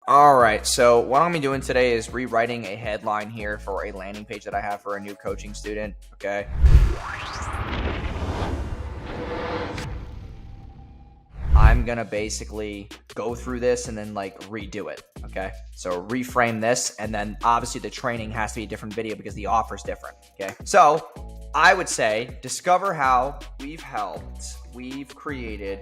All right, so what I'm gonna be doing today is rewriting a headline here for a landing page that I have for a new coaching student, okay? I'm gonna basically go through this and then redo it, okay? So reframe this, and then obviously the training has to be a different video because the offer is different, okay? So I would say discover how we've created,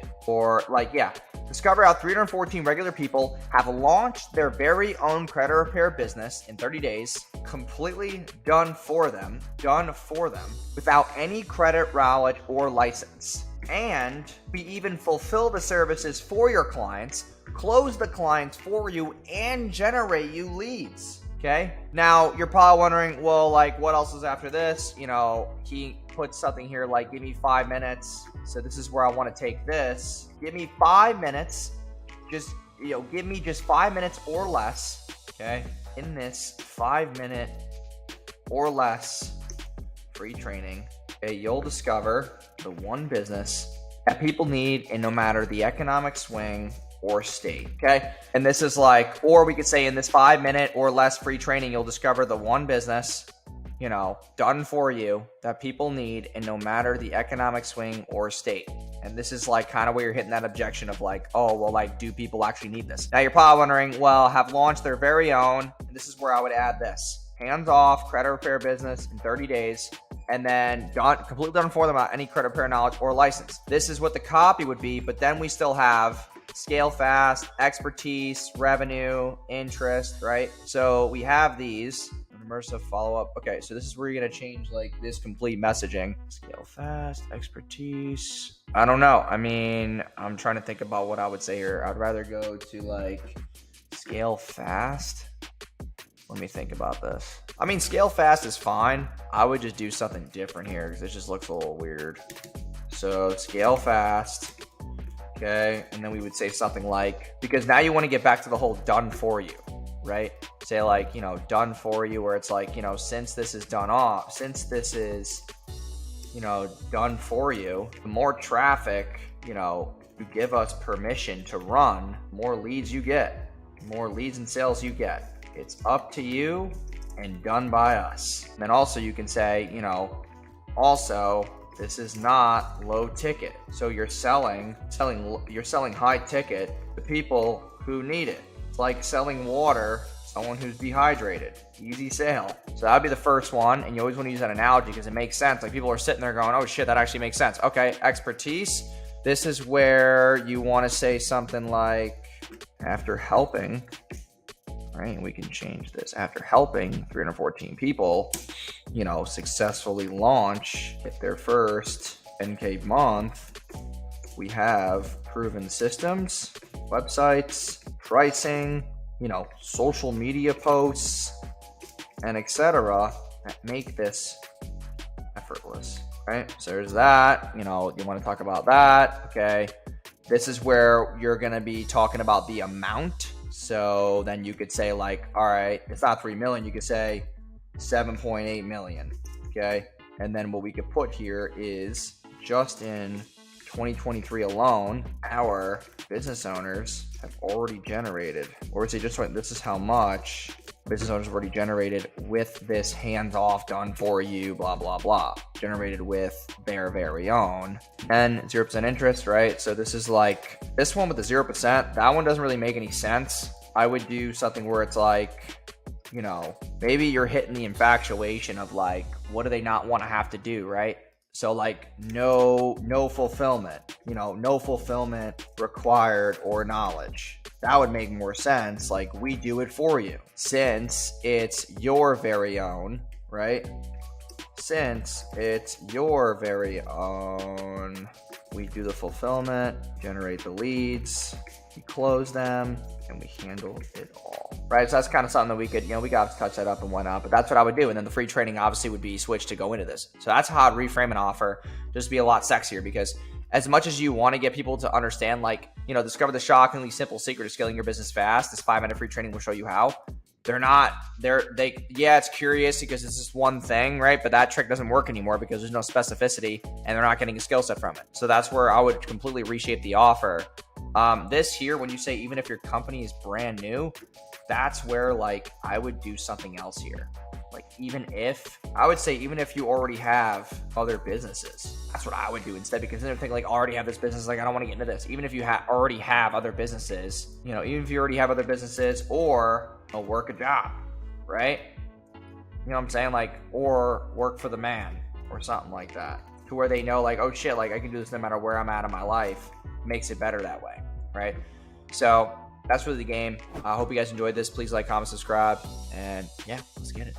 discover how 314 regular people have launched their very own credit repair business in 30 days, completely done for them, without any credit knowledge or license. And we even fulfill the services for your clients, close the clients for you, and generate you leads. Okay. Now you're probably wondering, well, what else is after this? He puts something here like, give me 5 minutes. So this is where I want to take this. Give me 5 minutes. Give me just 5 minutes or less. Okay. In this 5 minute or less free training, okay, you'll discover the one business that people need, and no matter the economic swing or state. Okay. And this is or we could say in this 5 minute or less free training, you'll discover the one business, done for you that people need, and no matter the economic swing or state. And this is kind of where you're hitting that objection of do people actually need this? Now you're probably wondering, well, have launched their very own, and this is where I would add this: hands-off credit repair business in 30 days. And then completely done for them without any credit repair knowledge or license. This is what the copy would be, but then we still have scale fast, expertise, revenue, interest, right? So we have these. Immersive follow-up. Okay, so this is where you're going to change this complete messaging. Scale fast, expertise. I don't know. I'm trying to think about what I would say here. I'd rather go to scale fast. Let me think about this. Scale fast is fine. I would just do something different here because it just looks a little weird. So scale fast. Okay. And then we would say something because now you want to get back to the whole done for you, right? Say done for you, where it's since this is done for you, the more traffic, you give us permission to run, more leads you get, more leads and sales you get. It's up to you and done by us. And then also you can say, this is not low ticket. So you're selling high ticket to people who need it. It's like selling water to someone who's dehydrated. Easy sale. So that'd be the first one. And you always want to use that analogy because it makes sense. People are sitting there going, oh shit, that actually makes sense. Okay, expertise. This is where you want to say something after helping, right? We can change this. After helping 314 people, successfully launch, hit their first 10K month, we have proven systems, websites, pricing, social media posts, and etc. that make this effortless, right? So there's that. You want to talk about that. Okay. This is where you're going to be talking about the amount. So then you could say all right, it's not 3 million. You could say 7.8 million. Okay. And then what we could put here is just in 2023 alone, our business owners have already generated, or say just this is how much business owners have already generated with this hands-off done for you, blah, blah, blah, generated with their very own. And 0% interest, right? So this is this one with the 0%, that one doesn't really make any sense. I would do something where it's maybe you're hitting the infatuation of what do they not want to have to do, right? So no fulfillment, no fulfillment required or knowledge. That would make more sense. We do it for you since it's your very own, right? Since it's your very own, we do the fulfillment, generate the leads, we close them, and we handle it all, right? So that's kind of something that we could, we got to touch that up and whatnot, but that's what I would do. And then the free training obviously would be switched to go into this. So that's how I'd reframe an offer, just to be a lot sexier, because as much as you want to get people to understand, discover the shockingly simple secret of scaling your business fast, this 5-minute free training will show you how. It's curious because it's just one thing, right? But that trick doesn't work anymore because there's no specificity and they're not getting a skill set from it. So that's where I would completely reshape the offer This here, when you say even if your company is brand new, that's where like I would do something else here. Like even if you already have other businesses, that's what I would do instead. Because then I think like already have this business, like I don't want to get into this. Even if you already have other businesses, you know, even if you already have other businesses, or work a job, right? You know what I'm saying? Like, or work for the man or something like that, to where they know like, oh shit, like I can do this no matter where I'm at in my life. Makes it better that way, right? So that's really the game. I hope you guys enjoyed this. Please like, comment, subscribe, and yeah, let's get it.